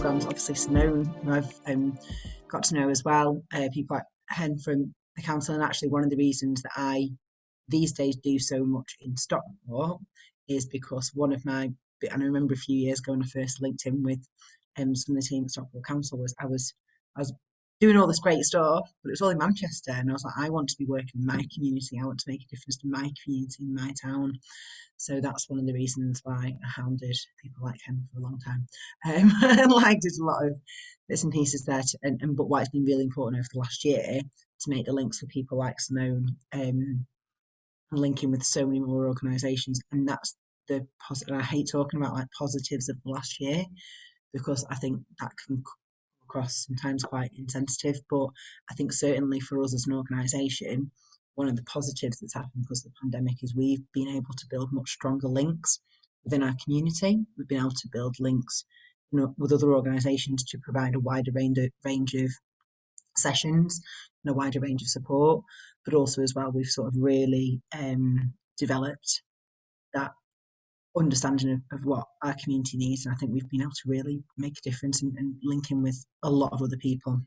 programmes. Obviously Simone, who I've got to know as well, people like Hen from the council, and actually one of the reasons that I these days do so much in Stockport is because one of my, and I remember a few years ago when I first linked in with some of the team at Stockport Council, was I was doing all this great stuff, but it was all in Manchester, and I was like, I want to be working in my community. I want to make a difference to my community, in my town. So that's one of the reasons why I hounded people like him for a long time. And like did a lot of bits and pieces there, but why it's been really important over the last year to make the links with people like Simone, and linking with so many more organisations, and that's the positive. I hate talking about like positives of the last year because I think that can come across sometimes quite insensitive. But I think certainly for us as an organisation, one of the positives that's happened because of the pandemic is we've been able to build much stronger links within our community. We've been able to build links, with other organisations to provide a wider range of sessions and a wider range of support. But also as well, we've sort of really developed that understanding of what our community needs, and I think we've been able to really make a difference and link in with a lot of other people.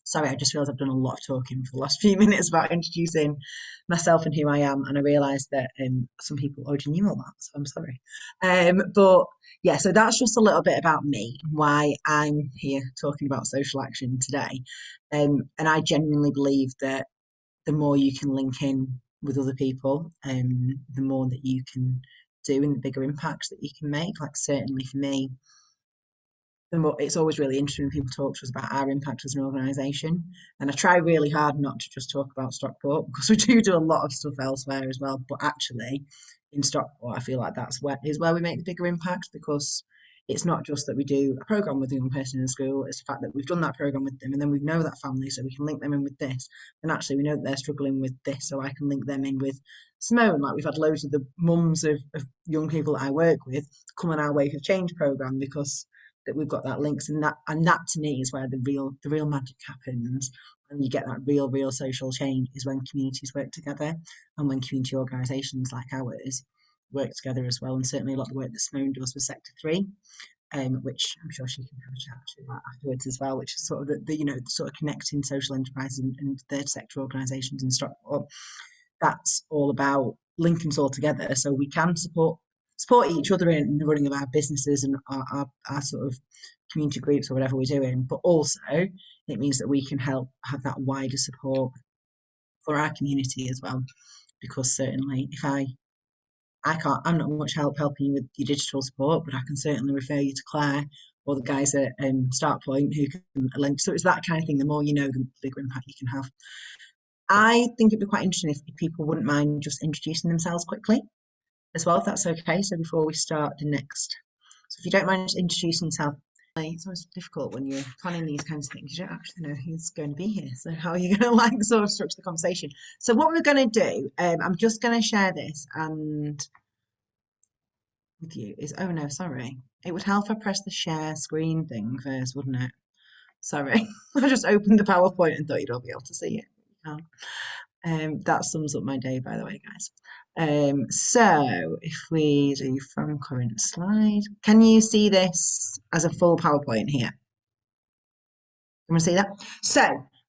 Sorry, I just realised I've done a lot of talking for the last few minutes about introducing myself and who I am, and I realised that some people already knew all that, so I'm sorry. But yeah, so that's just a little bit about me, why I'm here talking about social action today. And I genuinely believe that the more you can link in with other people, the more that you can do and the bigger impacts that you can make. Like certainly for me, it's always really interesting when people talk to us about our impact as an organisation. And I try really hard not to just talk about Stockport because we do a lot of stuff elsewhere as well. But actually, in Stockport, I feel like that's where we make the bigger impact, because it's not just that we do a programme with a young person in school, it's the fact that we've done that programme with them and then we know that family, so we can link them in with this. And actually, we know that they're struggling with this, so I can link them in with Simone. Like we've had loads of the mums of young people that I work with come on our Wave of Change programme because that we've got that links, and that to me is where the real magic happens, and you get that real social change is when communities work together and when community organisations like ours work together as well. And certainly a lot of the work that Simone does with Sector 3, which I'm sure she can have a chat to about afterwards as well, which is sort of sort of connecting social enterprises and third sector organisations in Stockport. That's all about linking us all together so we can support each other in the running of our businesses and our sort of community groups or whatever we're doing. But also it means that we can help have that wider support for our community as well. Because certainly if I'm not much helping you with your digital support, but I can certainly refer you to Claire or the guys at Start Point who can lend. So it's that kind of thing. The more you know, the bigger impact you can have. I think it'd be quite interesting if people wouldn't mind just introducing themselves quickly as well, if that's okay. So before we start the next, so if you don't mind just introducing yourself. It's always difficult when you're planning these kinds of things. You don't actually know who's going to be here. So how are you going to like sort of structure the conversation? So what we're going to do, I'm just going to share this and with you is, oh no, sorry. It would help if I press the share screen thing first, wouldn't it? Sorry. I just opened the PowerPoint and thought you'd all be able to see it. You can't. That sums up my day, by the way, guys. So if we do from current slide, can you see this as a full PowerPoint here? You want to see that? So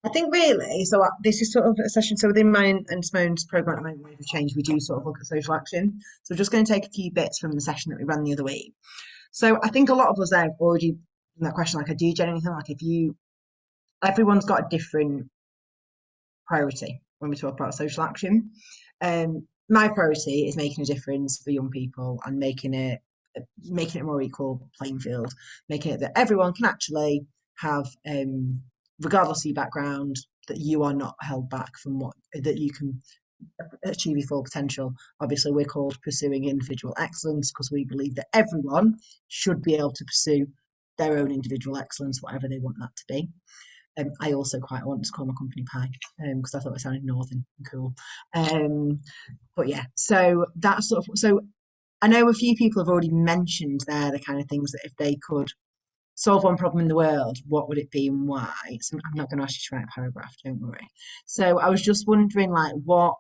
I think really, so this is sort of a session. So within mine and Simone's programme at the moment, Wave of Change, we do sort of look at social action. So we're just going to take a few bits from the session that we ran the other week. So I think a lot of us there have already done that question. Like, I do genuinely think like everyone's got a different priority when we talk about social action. My priority is making a difference for young people and making it a more equal playing field, making it that everyone can actually have, regardless of your background, that you are not held back from that you can achieve your full potential. Obviously, we're called Pursuing Individual Excellence because we believe that everyone should be able to pursue their own individual excellence, whatever they want that to be. I also quite want to call my company Pie because I thought it sounded northern and cool. But yeah, so that's sort of, so I know a few people have already mentioned there the kind of things that if they could solve one problem in the world, what would it be and why? So I'm not going to ask you to write a paragraph, don't worry. So I was just wondering, like, what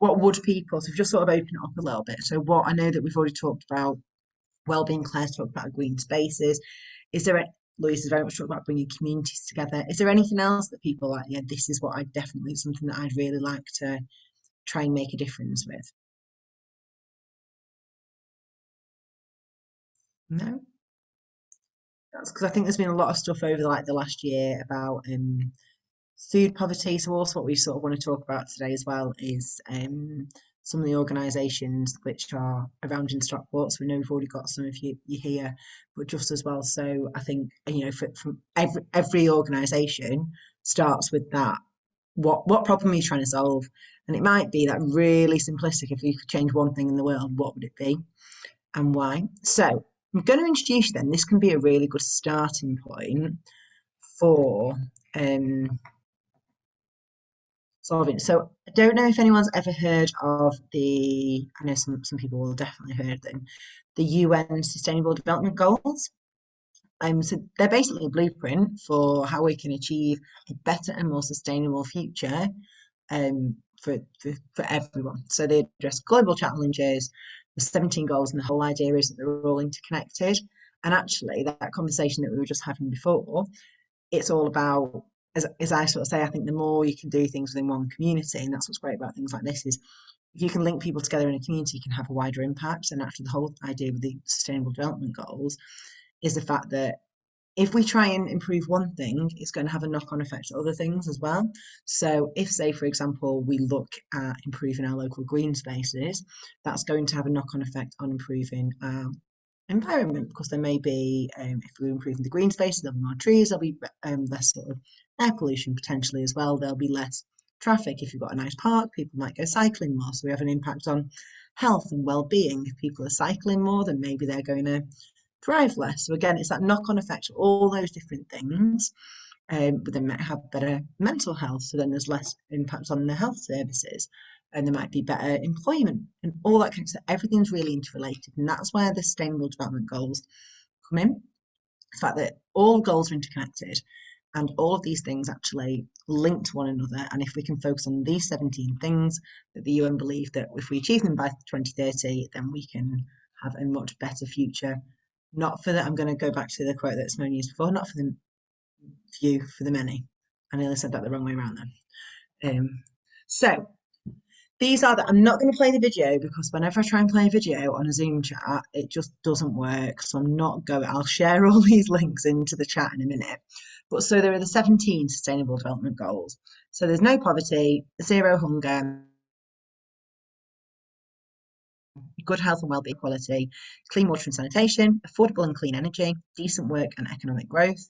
would people, so we've just sort of opened it up a little bit. So what, I know that we've already talked about wellbeing, Claire's talked about green spaces. Is there, Louise is very much talking about bringing communities together. Is there anything else that people like, yeah, this is what I definitely, something that I'd really like to try and make a difference with? No? That's because I think there's been a lot of stuff over like the last year about food poverty. So also what we sort of want to talk about today as well is some of the organisations which are around in Stockport. So we know we've already got some of you here, but just as well. So I think from every organisation starts with that. What problem are you trying to solve? And it might be that really simplistic. If you could change one thing in the world, what would it be and why? So I'm going to introduce you then. This can be a really good starting point for um, solving. So I don't know if anyone's ever heard of I know some people will definitely heard them, the UN Sustainable Development Goals. So they're basically a blueprint for how we can achieve a better and more sustainable future for everyone. So they address global challenges, the 17 goals, and the whole idea is that they're all interconnected. And actually, that conversation that we were just having before, it's all about, as I sort of say, I think the more you can do things within one community, and that's what's great about things like this, is if you can link people together in a community, you can have a wider impact. And actually, the whole idea with the Sustainable Development Goals is the fact that if we try and improve one thing, it's going to have a knock-on effect to other things as well. So if, say, for example, we look at improving our local green spaces, that's going to have a knock-on effect on improving our environment, because there may be, if we're improving the green spaces, there'll be more trees, there'll be less sort of air pollution potentially as well. There'll be less traffic. If you've got a nice park, people might go cycling more. So we have an impact on health and well-being. If people are cycling more, then maybe they're going to drive less. So again, it's that knock-on effect of all those different things. But they might have better mental health, so then there's less impact on the health services, and there might be better employment and all that kind of stuff. Everything's really interrelated, and that's where the Sustainable Development Goals come in. The fact that all goals are interconnected, and all of these things actually link to one another. And if we can focus on these 17 things, that the UN believe that if we achieve them by 2030, then we can have a much better future. Not for the, I'm going to go back to the quote that Simone used before, not for the few, for the many. I nearly said that the wrong way around then. So these are I'm not going to play the video because whenever I try and play a video on a Zoom chat, it just doesn't work. So I'm not going, I'll share all these links into the chat in a minute. But so there are the 17 Sustainable Development Goals. So there's no poverty, zero hunger, good health and wellbeing, quality, clean water and sanitation, affordable and clean energy, decent work and economic growth,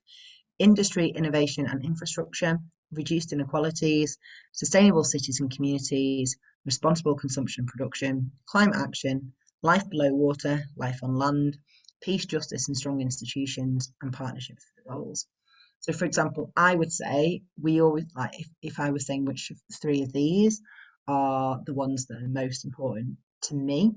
industry, innovation and infrastructure, reduced inequalities, sustainable cities and communities, responsible consumption and production, climate action, life below water, life on land, peace, justice and strong institutions, and partnerships for the goals. So, for example, I would say we always like if I was saying which of the three of these are the ones that are most important to me.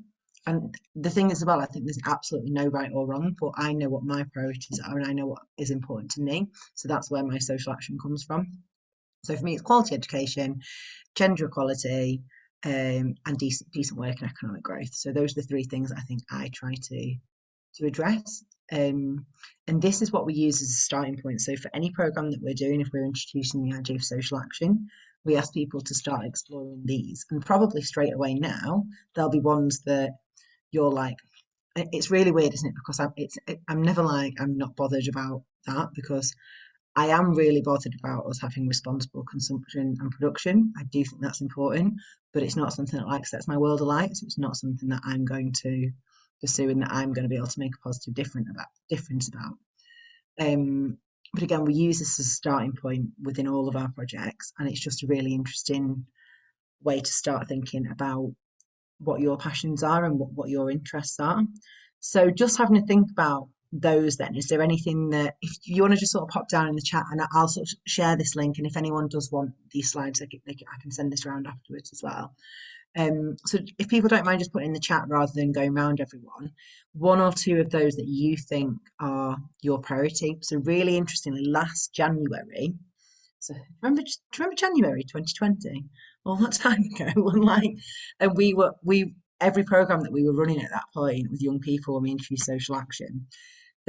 And the thing is, as well, I think there's absolutely no right or wrong, but I know what my priorities are and I know what is important to me. So that's where my social action comes from. So for me, it's quality education, gender equality, and decent work and economic growth. So those are the three things I think I try to address. And this is what we use as a starting point. So for any program that we're doing, if we're introducing the idea of social action, we ask people to start exploring these. And probably straight away now, there'll be ones that you're like, it's really weird, isn't it? Because I'm never like, I'm not bothered about that, because I am really bothered about us having responsible consumption and production. I do think that's important, but it's not something that like sets my world alight. So it's not something that I'm going to pursue and that I'm going to be able to make a positive difference about. But again, we use this as a starting point within all of our projects, and it's just a really interesting way to start thinking about what your passions are and what your interests are. So just having to think about those then, is there anything that, if you want to just sort of pop down in the chat, and I'll sort of share this link, and if anyone does want these slides, I can send this around afterwards as well. So if people don't mind just putting in the chat rather than going around everyone, one or two of those that you think are your priority. So really interestingly, last January, so remember, do you remember January 2020? All that time ago, and we every program that we were running at that point with young people when we introduced social action,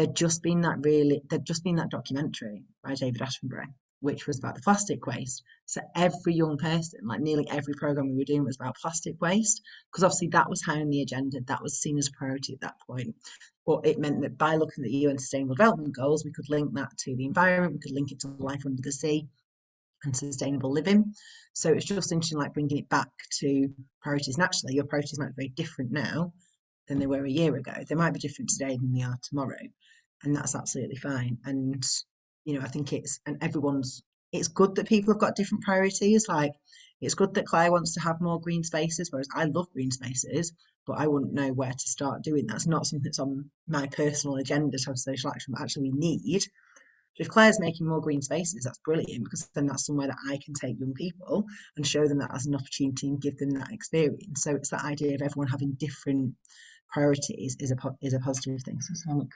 there'd just been that documentary by David Attenborough, which was about the plastic waste. So every young person, like nearly every program we were doing was about plastic waste, because obviously that was high on the agenda, that was seen as a priority at that point. But it meant that by looking at the UN Sustainable Development Goals, we could link that to the environment, we could link it to life under the sea and sustainable living. So it's just interesting, like bringing it back to priorities. Naturally, your priorities might be very different now than they were a year ago. They might be different today than they are tomorrow, and that's absolutely fine. And I think it's good that people have got different priorities. Like it's good that Claire wants to have more green spaces, whereas I love green spaces, but I wouldn't know where to start doing that. It's not something that's on my personal agenda to have social action, but actually we need. So if Claire's making more green spaces, that's brilliant because then that's somewhere that I can take young people and show them that as an opportunity and give them that experience. So it's that idea of everyone having different priorities is a positive thing. So look,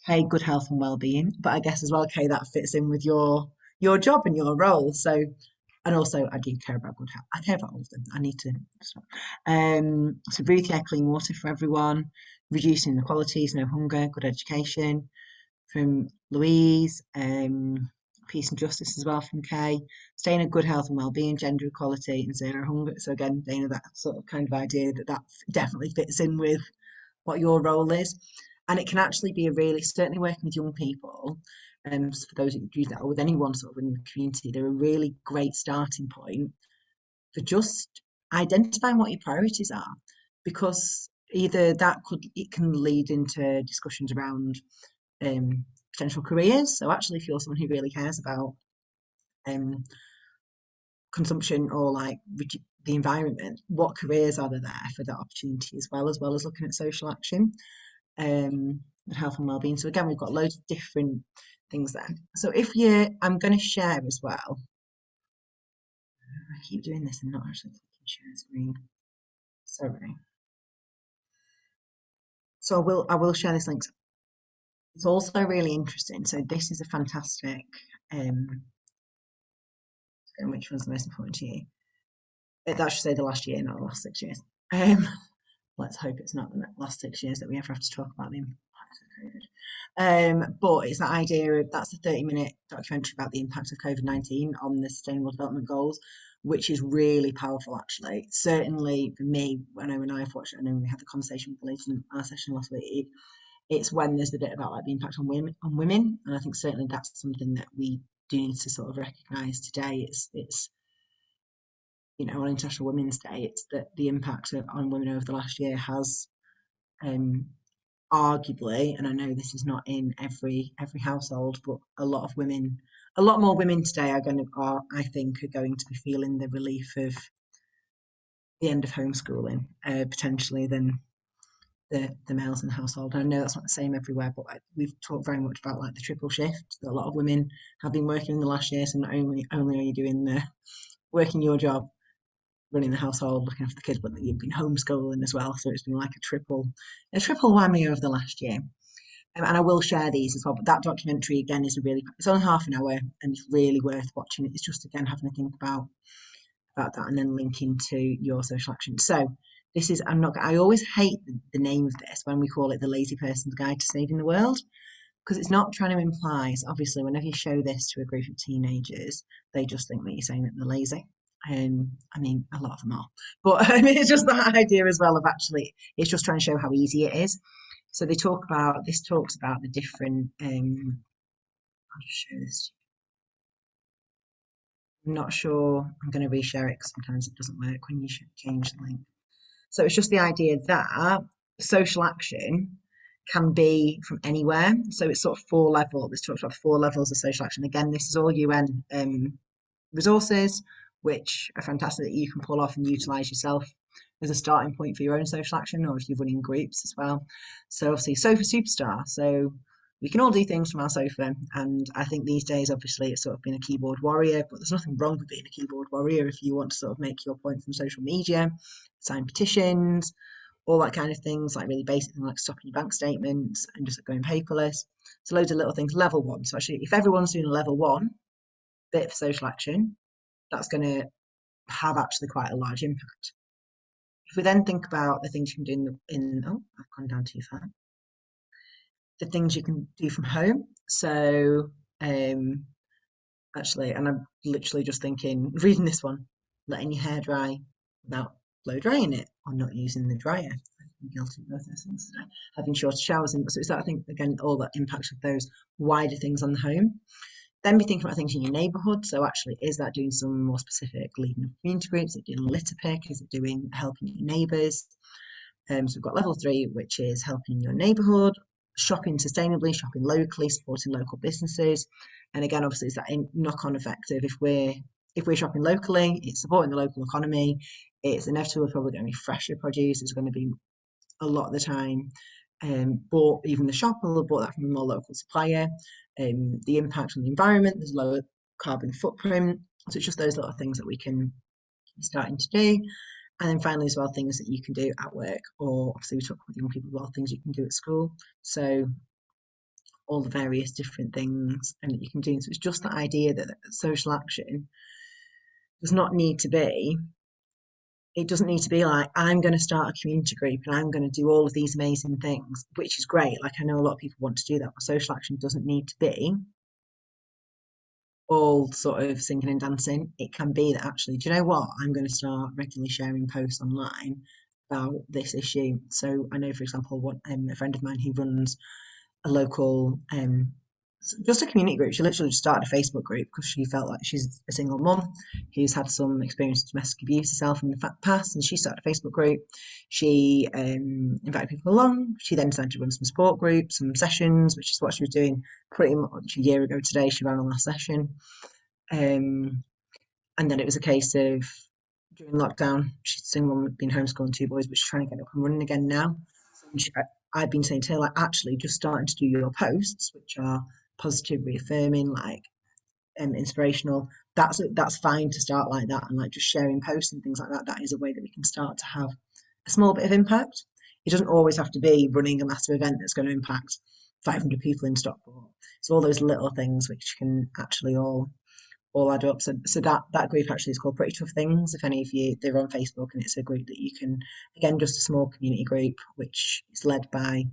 hey, good health and well-being, but I guess as well, Kay, that fits in with your job and your role. So and also I do care about good health. I care about all of them. I need to stop. So breathe air, clean water for everyone, reducing inequalities, no hunger, good education from Louise, peace and justice as well from Kay, staying in good health and well-being, gender equality and zero hunger. So again, Dana, that sort of kind of idea that definitely fits in with what your role is. And it can actually be a really, certainly working with young people, so for those who do that, or with anyone sort of in the community, they're a really great starting point for just identifying what your priorities are. Because either it can lead into discussions around potential careers. So actually, if you're someone who really cares about um, consumption or like the environment, what careers are there for that opportunity as well as looking at social action and health and well-being. So again, we've got loads of different things there. So I'm going to share as well. I keep doing this and not actually clicking share screen. Sorry. So I will share this link. It's also really interesting. So this is a fantastic. Um, and which one's the most important to you? That should say the last year, not the last 6 years. Um, let's hope it's not the last 6 years that we ever have to talk about the impact of COVID. But it's that idea of that's a 30-minute documentary about the impact of COVID-19 on the Sustainable Development Goals, which is really powerful actually. Certainly for me, when I've watched it, I know when we had the conversation with the ladies in our session last week, it's when there's the bit about like the impact on women, and I think certainly that's something that we do need to sort of recognise today. It's on International Women's Day, it's that the impact on women over the last year has um, arguably, and I know this is not in every household, but a lot more women today I think, are going to be feeling the relief of the end of homeschooling, potentially than the males in the household. I know that's not the same everywhere, but we've talked very much about like the triple shift that a lot of women have been working in the last year. So not only are you doing the working your job, running the household, looking after the kids, but you've been homeschooling as well. So it's been like a triple whammy over the last year. And I will share these as well. But that documentary again it's only half an hour and it's really worth watching. It's just again having to think about that and then linking to your social action. So this is I always hate the name of this when we call it the lazy person's guide to saving the world, because it's not trying to imply, so obviously whenever you show this to a group of teenagers, they just think that you're saying that they're lazy. I mean, a lot of them are, but I mean, it's just that idea as well of actually, it's just trying to show how easy it is. So this talks about the different, I'll just show this. I'm not sure, I'm going to reshare it because sometimes it doesn't work when you change the link. So it's just the idea that social action can be from anywhere. So it's sort of four levels. This talks about four levels of social action. Again, this is all UN resources, which are fantastic that you can pull off and utilise yourself as a starting point for your own social action, or if you're running groups as well. So obviously, Sofa Superstar. So we can all do things from our sofa, and I think these days, obviously, it's sort of been a keyboard warrior, but there's nothing wrong with being a keyboard warrior if you want to sort of make your point from social media, sign petitions, all that kind of things, like really basic things like stopping your bank statements and just going paperless. So loads of little things. Level one. So actually, if everyone's doing a level one bit for social action, that's going to have actually quite a large impact. If we then think about the things you can do oh, I've gone down too far. the things you can do from home. So um, actually, and I'm literally just thinking, reading this one, letting your hair dry without blow drying it or not using the dryer. I'm guilty of both those things today. Having shorter showers, and so it's that I think again all that impacts of those wider things on the home. Then be thinking about things in your neighbourhood. So actually, is that doing some more specific leading up community groups? Is it doing litter pick? Is it doing helping your neighbours? So we've got level three, which is helping your neighbourhood, shopping sustainably, shopping locally, supporting local businesses. And again, obviously, it's that knock-on effect of if we're shopping locally, it's supporting the local economy. It's inevitably probably going to be fresher produce. It's going to be a lot of the time bought even the shop will have bought that from a more local supplier. The impact on the environment, there's lower carbon footprint. So it's just those little things that we can be starting to do. And then finally, as well, things that you can do at work, or obviously we talk with young people about things you can do at school. So all the various different things and that you can do. So it's just that idea that social action does not need to be. It doesn't need to be like I'm going to start a community group and I'm going to do all of these amazing things, which is great. Like I know a lot of people want to do that, but social action doesn't need to be all sort of singing and dancing. It can be that actually, do you know what? I'm going to start regularly sharing posts online about this issue. So I know, for example, what a friend of mine who runs a local just a community group. She literally just started a Facebook group because she felt like she's a single mum who's had some experience of domestic abuse herself in the past, and she started a Facebook group. She invited people along. She then decided to run some support groups, some sessions, which is what she was doing pretty much a year ago today. She ran a last session, um, and then it was a case of during lockdown, she's a single mum, been homeschooling two boys, but she's trying to get up and running again now. So I've been saying to her, like, actually, just starting to do your posts, which are positive, reaffirming, like inspirational. That's fine to start like that, and like just sharing posts and things like that. That is a way that we can start to have a small bit of impact. It doesn't always have to be running a massive event that's going to impact 500 people in Stockport. It's all those little things which can actually all add up. So that group actually is called Pretty Tough Things. If any of you, they're on Facebook, and it's a group that you can, again, just a small community group which is led by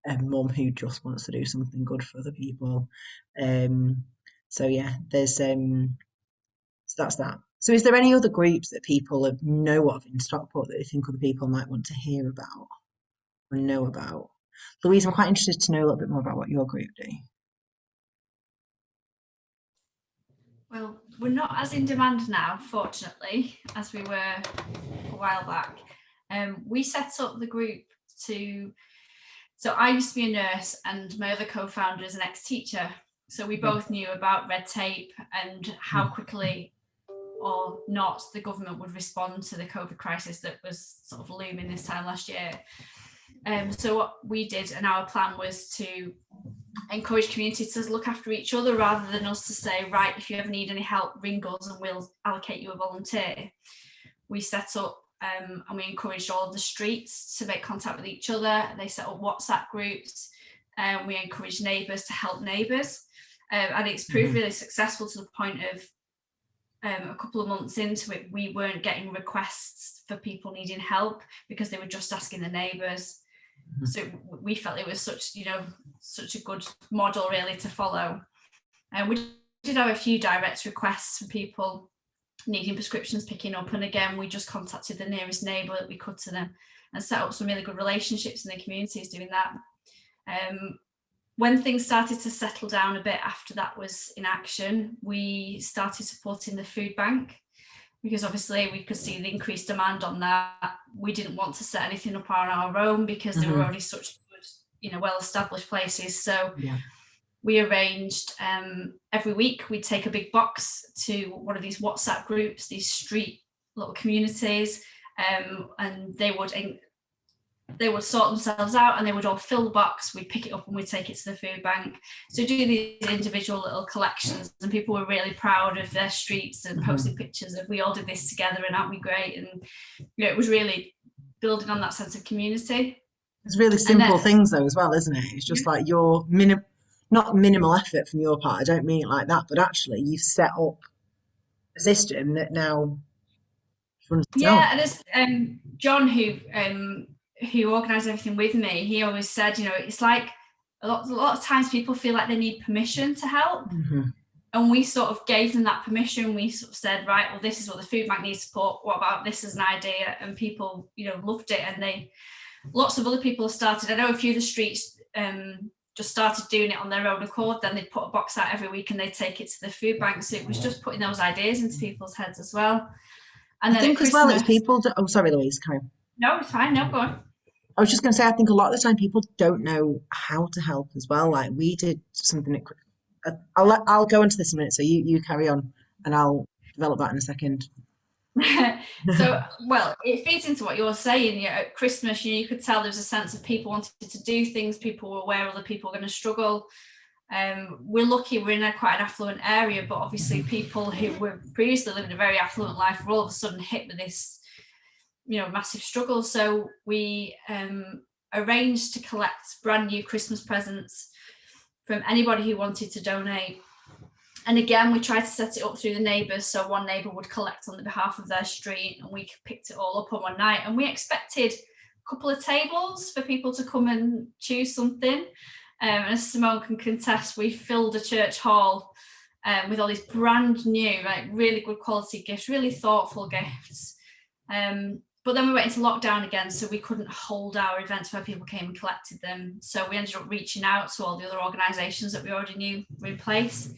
a mum who just wants to do something good for other people. Um, so yeah, so that's that. So is there any other groups that people know of in Stockport that they think other people might want to hear about or know about? Louise, I'm quite interested to know a little bit more about what your group do. Well, we're not as in demand now, fortunately, as we were a while back. We set up the group so I used to be a nurse and my other co-founder is an ex-teacher. So we both knew about red tape and how quickly or not the government would respond to the COVID crisis that was sort of looming this time last year. So what we did and our plan was to encourage communities to look after each other rather than us to say, right, if you ever need any help, ring us and we'll allocate you a volunteer. We set up and we encouraged all of the streets to make contact with each other. They set up WhatsApp groups and we encouraged neighbours to help neighbours. And it's proved really successful to the point of a couple of months into it, we weren't getting requests for people needing help because they were just asking the neighbours. So we felt it was such a good model really to follow. And we did have a few direct requests from people needing prescriptions picking up, and again we just contacted the nearest neighbour that we could to them and set up some really good relationships in the communities doing that. When things started to settle down a bit after that was in action, we started supporting the food bank because obviously we could see the increased demand on that. We didn't want to set anything up on our own because there were already such good, well-established places. So we arranged every week we'd take a big box to one of these WhatsApp groups, these street little communities, and they would sort themselves out and they would all fill the box, we'd pick it up and we'd take it to the food bank. So do these individual little collections, and people were really proud of their streets and posting pictures of we all did this together and aren't we great? And it was really building on that sense of community. It's really simple things though as well, isn't it? It's just like your not minimal effort from your part, I don't mean it like that, but actually you've set up a system that now runs itself. And as John who organised everything with me, he always said, it's like a lot of times people feel like they need permission to help. Mm-hmm. And we sort of gave them that permission. We sort of said, right, well, this is what the food bank needs to put. What about this as an idea? And people, loved it. And lots of other people have started. I know a few of the streets just started doing it on their own accord. Then they'd put a box out every week and they'd take it to the food bank. So it was just putting those ideas into people's heads as well. And I then at think as well, Christmas, it's people. Oh, sorry, Louise. Carry on. no, it's fine. No, go on. I was just going to say, I think a lot of the time people don't know how to help as well. Like we did something. I'll go into this in a minute. So you carry on, and I'll develop that in a second. So, well, it feeds into what you're saying. At Christmas, you could tell there was a sense of people wanted to do things. People were aware other people were going to struggle. We're lucky we're in quite an affluent area, but obviously people who were previously living a very affluent life were all of a sudden hit with this, massive struggle. So we arranged to collect brand new Christmas presents from anybody who wanted to donate. And again, we tried to set it up through the neighbours. So one neighbour would collect on the behalf of their street and we picked it all up on one night. And we expected a couple of tables for people to come and choose something. And as Simone can contest, we filled a church hall with all these brand new, really good quality gifts, really thoughtful gifts. But then we went into lockdown again, so we couldn't hold our events where people came and collected them. So we ended up reaching out to all the other organisations that we already knew were in place.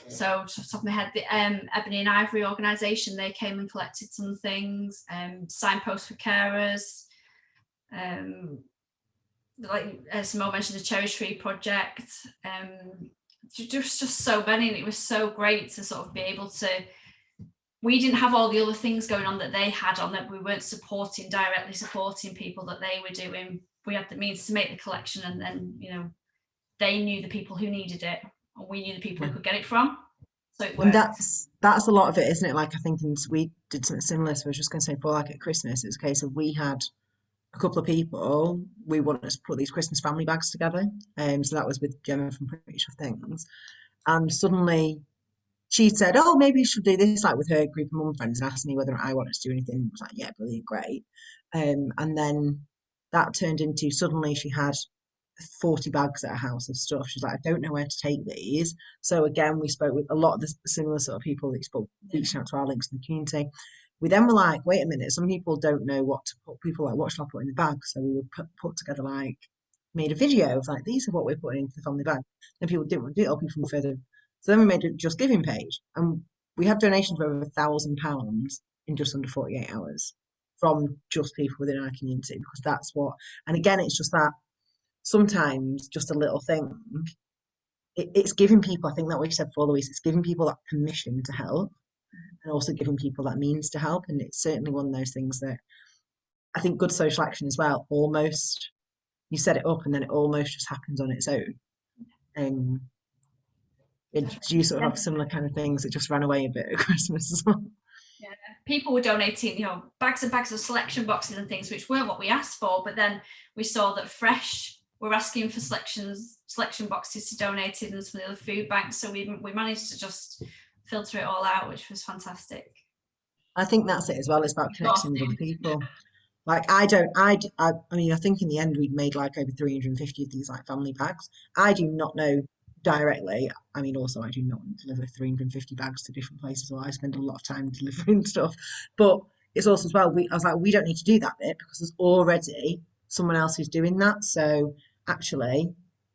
So, off the top of my head, the Ebony and Ivory organisation, they came and collected some things. Signposts for carers. Like Simone mentioned, the Cherry Tree Project. Just so many, and it was so great to sort of be able to. We didn't have all the other things going on that they had on, that we weren't directly supporting people that they were doing. We had the means to make the collection, and then they knew the people who needed it, and we knew the people who could get it from. So it worked. And that's a lot of it, isn't it? Like I think we did something similar. So I was just going to say, for like at Christmas, it's a case of we had a couple of people we wanted to put these Christmas family bags together. So that was with Gemma from Pretty Sure Things, and suddenly she said, "Oh, maybe you should do this," like with her group of mum friends, and asked me whether I wanted to do anything. I was like, "Yeah, brilliant, great." And then that turned into suddenly she had 40 bags at her house of stuff. She's like, "I don't know where to take these." So again, we spoke with a lot of the similar sort of people that spoke, reaching out to our links in the community. We then were like, wait a minute, some people don't know what to put. People like, what should I put in the bag? So we would put together made a video of like, these are what we're putting into the family bag. And people didn't want to do it, or people from further. So then we made a Just Giving page, and we had donations of over £1,000 in just under 48 hours from just people within our community, because that's what. And again, it's just that sometimes just a little thing. It's giving people. I think that what you said before, Louise. It's giving people that permission to help, and also giving people that means to help. And it's certainly one of those things that I think good social action as well. Almost you set it up, and then it almost just happens on its own. Do you sort of have similar kind of things that just ran away a bit at Christmas as well? Yeah, people were donating, bags and bags of selection boxes and things, which weren't what we asked for. But then we saw that Fresh were asking for selection boxes to donate in, and some of the other food banks. So we managed to just filter it all out, which was fantastic. I think that's it as well. It's about connecting with other people. Like I mean, I think in the end we'd made like over 350 of these like family bags. I do not know directly. I mean, also I do not deliver 350 bags to different places, or I spend a lot of time delivering stuff. But it's also as well, I was like, we don't need to do that bit because there's already someone else who's doing that. So actually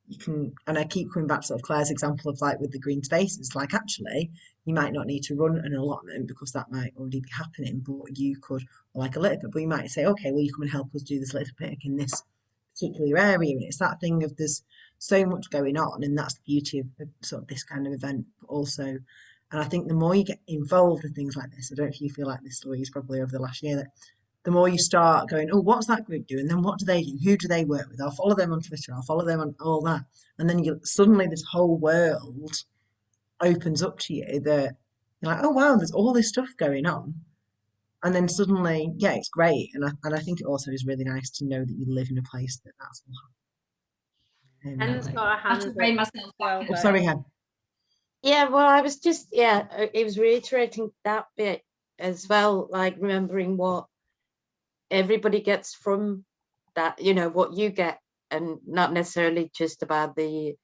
you can, and I keep coming back to sort of Claire's example of like with the green spaces, like actually you might not need to run an allotment because that might already be happening, but you could, or like a litter pick, but you might say, okay, well, you come and help us do this litter pick in this particular area. And it's that thing of there's so much going on, and that's the beauty of sort of this kind of event, but also, and I think the more you get involved with things like this, I don't know if you feel like this, Louise, probably over the last year, that the more you start going, oh, what's that group doing? Then what do they do? Who do they work with? I'll follow them on Twitter. I'll follow them on all that. And then suddenly this whole world opens up to you that you're like, oh, wow, there's all this stuff going on. And then suddenly, yeah, it's great. And I think it also is really nice to know that you live in a place that's all happening. Hands got a hand to bring myself back. Oh, sorry, Hen. Yeah, well, I was just, it was reiterating that bit as well, like remembering what everybody gets from that, what you get and not necessarily just about the,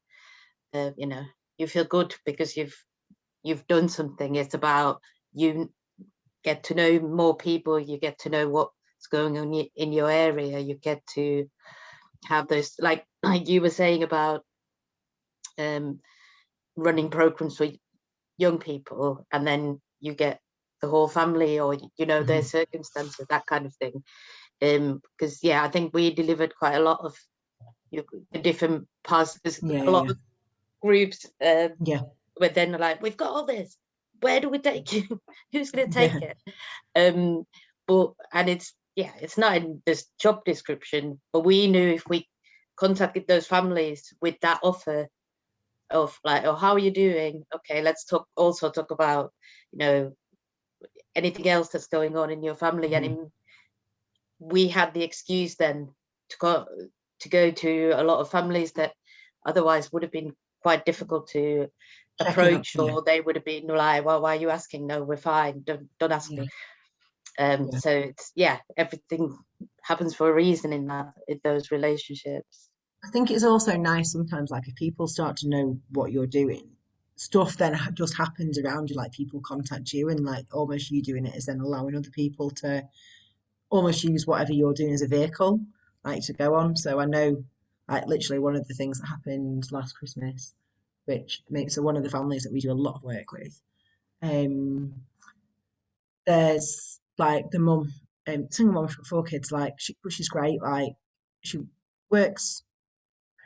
you know, you feel good because you've done something. It's about you get to know more people, you get to know what's going on in your area, you get to have those, like you were saying about running programs for young people, and then you get the whole family, or you know, their circumstances, that kind of thing. Because yeah, I think we delivered quite a lot of the different parts. There's a lot of groups but then like, we've got all this, where do we take you? Who's going to take it? But and it's not in this job description, but we knew if we contacted those families with that offer of like, oh, how are you doing? Okay, let's talk about, you know, anything else that's going on in your family. And we had the excuse then to go to a lot of families that otherwise would have been quite difficult to approach, or they would have been like, well, why are you asking? No, we're fine, don't ask me. So it's everything happens for a reason in those relationships. I think it's also nice sometimes, like if people start to know what you're doing, stuff then just happens around you, like people contact you, and like almost you doing it is then allowing other people to almost use whatever you're doing as a vehicle, like to go on. So I know, like literally one of the things that happened last Christmas, which makes so one of the families that we do a lot of work with, there's like the mum, single mum, she's got 4 kids, like she's great, like she works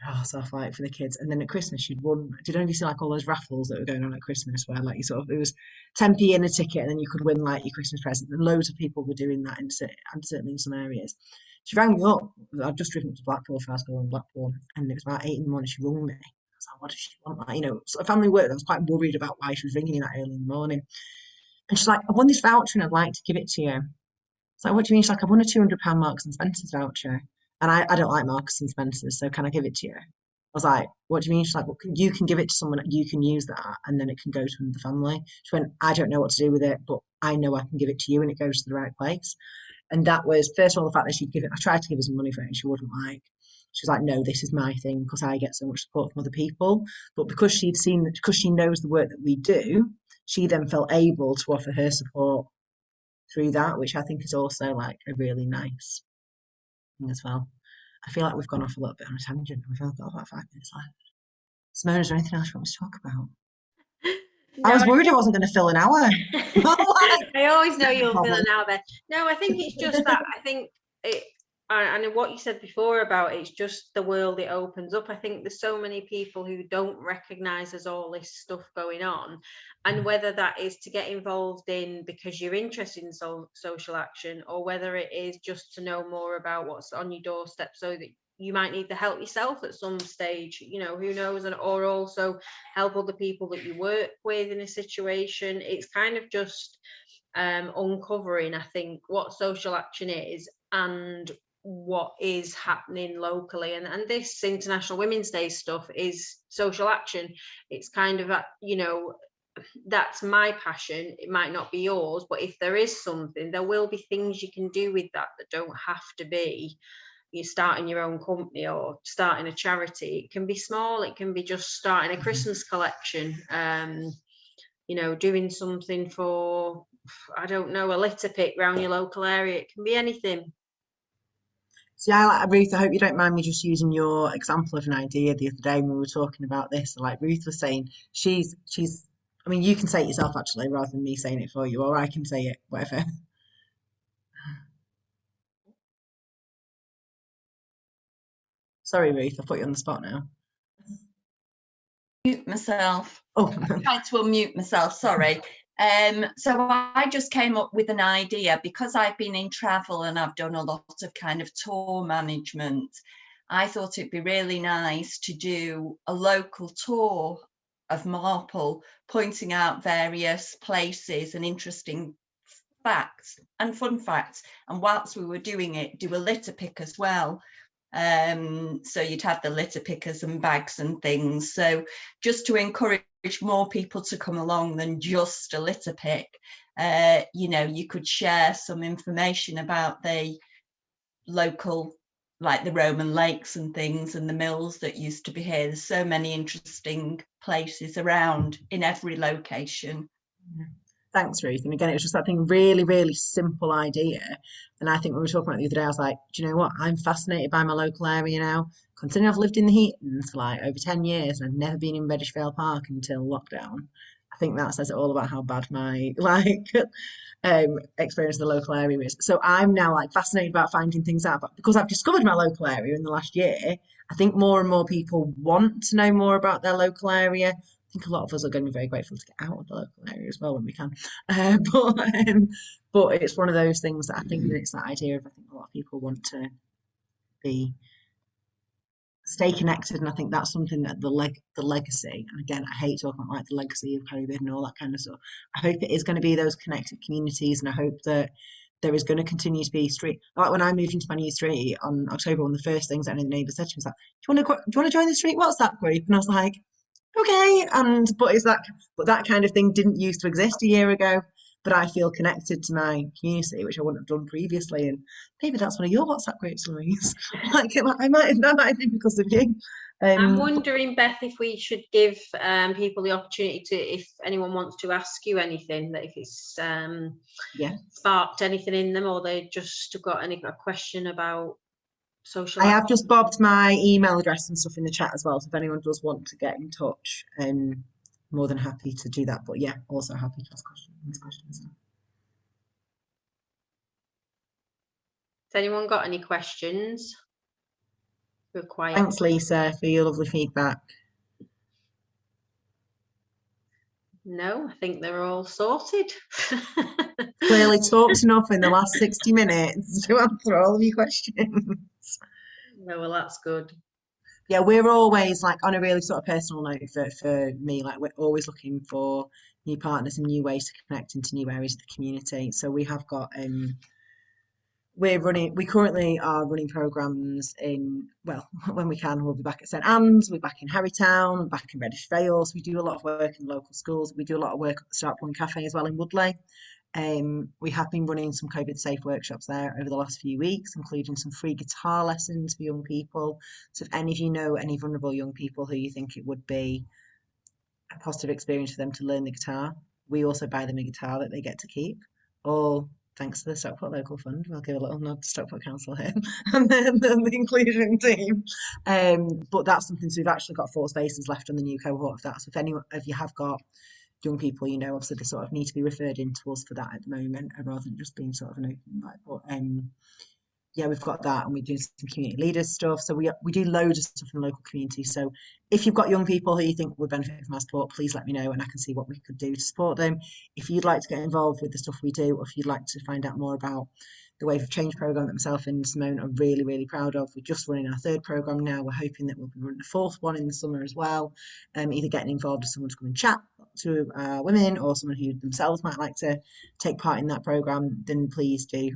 her arse off like for the kids, and then at Christmas she'd won. Did you see like all those raffles that were going on at Christmas where like you sort of, it was 10p in a ticket and then you could win like your Christmas present, and loads of people were doing that and certainly in some areas. She rang me up. I'd just driven up to Blackpool for our school in Blackpool, and it was about 8 in the morning. She rung me. I was like, what does she want? Like, you know, sort of family work. I was quite worried about why she was ringing me that early in the morning. And she's like, I won this voucher and I'd like to give it to you. It's like, what do you mean? She's like, I won a £200 Marks and Spencer's voucher. And I don't like Marks and Spencer's, so can I give it to you? I was like, what do you mean? She's like, well, you can give it to someone, you can use that, and then it can go to the family. She went, I don't know what to do with it, but I know I can give it to you and it goes to the right place. And that was, first of all, the fact that she'd give it, I tried to give her some money for it and she wouldn't like. She was like, no, this is my thing because I get so much support from other people. But because she'd seen, because she knows the work that we do, she then felt able to offer her support through that, which I think is also like a really nice thing as well. I feel like we've gone off a little bit on a tangent. We've only got about 5 minutes left. Simone, is there anything else you want us to talk about? No, I was worried I wasn't going to fill an hour. I always know you'll fill an hour there. No, I think it's just that. I think it, and what you said before about it's just the world it opens up. I think there's so many people who don't recognise there's all this stuff going on, and whether that is to get involved in because you're interested in social action, or whether it is just to know more about what's on your doorstep so that you might need the help yourself at some stage, you know, who knows, and or also help other people that you work with in a situation. It's kind of just uncovering, I think, what social action is and what is happening locally, and this International Women's Day stuff is social action. It's kind of you know, that's my passion. It might not be yours, but if there is something, there will be things you can do with that don't have to be you're starting your own company or starting a charity. It can be small, it can be just starting a Christmas collection, you know, doing something for, I don't know, a litter pick around your local area. It can be anything. See, Ruth, I hope you don't mind me just using your example of an idea the other day when we were talking about this. Like Ruth was saying, she's, I mean, you can say it yourself actually, rather than me saying it for you, or I can say it, whatever. Sorry, Ruth, I put you on the spot now. Mute myself. Oh, I tried to unmute myself, sorry. So I just came up with an idea because I've been in travel and I've done a lot of kind of tour management. I thought it'd be really nice to do a local tour of Marple, pointing out various places and interesting facts and fun facts. And whilst we were doing it, do a litter pick as well. So you'd have the litter pickers and bags and things. So just to encourage more people to come along than just a litter pick, you know, you could share some information about the local like the Roman lakes and things, and the mills that used to be here. There's so many interesting places around in every location. Thanks, Ruth. And again, it was just that thing, really, really simple idea. And I think when we were talking about it the other day, I was like, do you know what? I'm fascinated by my local area now. Considering I've lived in the Heaton for like over 10 years and I've never been in Reddish Vale Park until lockdown. I think that says it all about how bad my experience of the local area is. So I'm now like fascinated about finding things out. But because I've discovered my local area in the last year, I think more and more people want to know more about their local area. I think a lot of us are going to be very grateful to get out of the local area as well when we can. Uh, but but it's one of those things that I think that it's that idea of, I think a lot of people want to be stay connected, and I think that's something that the legacy, and again I hate talking about like the legacy of COVID and all that kind of stuff. I hope it is going to be those connected communities, and I hope that there is going to continue to be street, like when I moved into my new street on October, one of the first things that any of the neighbours said to me was like, do you want to join the street WhatsApp group? And I was like, okay. And but that kind of thing didn't used to exist a year ago. But I feel connected to my community, which I wouldn't have done previously. And maybe that's one of your WhatsApp groups, Louise. Like I might have done that because of you. I'm wondering, Beth, if we should give people the opportunity to, if anyone wants to ask you anything, that if it's Yeah. sparked anything in them, or they just got a question about social. I have just bobbed my email address and stuff in the chat as well. So if anyone does want to get in touch, more than happy to do that. But yeah, also happy to ask questions. Has anyone got any questions? We're quiet. Thanks, Lisa, for your lovely feedback. No, I think they're all sorted. Clearly talked enough in the last 60 minutes to answer all of your questions. No, well, that's good. Yeah, we're always like on a really sort of personal note for me, like we're always looking for new partners and new ways to connect into new areas of the community. So we have got we currently are running programs in, well, when we can, we'll be back at St Anne's, we're back in Harrytown, we're back in Reddish Vale. So we do a lot of work in local schools. We do a lot of work at the Start Point Cafe as well in Woodley. We have been running some COVID safe workshops there over the last few weeks, including some free guitar lessons for young people. So if any of you know any vulnerable young people who you think it would be a positive experience for them to learn the guitar, we also buy them a guitar that they get to keep, all thanks to the Stockport Local Fund. We'll give a little nod to Stockport Council here, and then the inclusion team. But that's something, so we've actually got 4 spaces left on the new cohort of that. So if you have got young people, you know, obviously they sort of need to be referred in to us for that at the moment, rather than just being sort of an open invite. But yeah, we've got that, and we do some community leaders stuff. So we do loads of stuff in the local community. So if you've got young people who you think would benefit from our support, please let me know, and I can see what we could do to support them. If you'd like to get involved with the stuff we do, or if you'd like to find out more about the Wave of Change programme that myself and Simone are really, really proud of. We're just running our 3rd programme now. We're hoping that we'll be running a 4th one in the summer as well. Either getting involved as someone to come and chat to women, or someone who themselves might like to take part in that programme, then please do.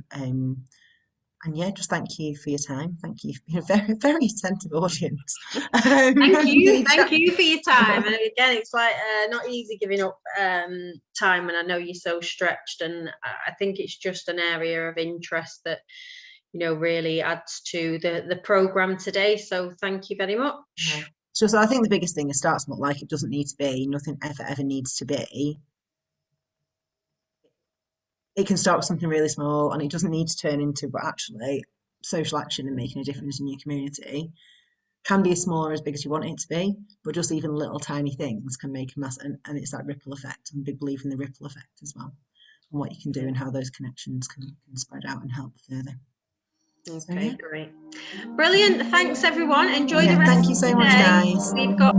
And yeah, just thank you for your time. Thank you for being a very, very attentive audience. Thank you for your time. And again, it's like not easy giving up time, and I know you're so stretched, and I think it's just an area of interest that, you know, really adds to the programme today. So thank you very much. Yeah. So I think the biggest thing is start small. Like, it doesn't need to be, nothing ever needs to be. It can start with something really small, and it doesn't need to turn into, but actually social action and making a difference in your community can be as small or as big as you want it to be, but just even little tiny things can make a mass, and it's that ripple effect. I'm a big believer in the ripple effect as well, and what you can do and how those connections can spread out and help further. Okay, so, yeah. Great. Brilliant. Thanks everyone. Enjoy the rest. Thank you so much, guys. We've got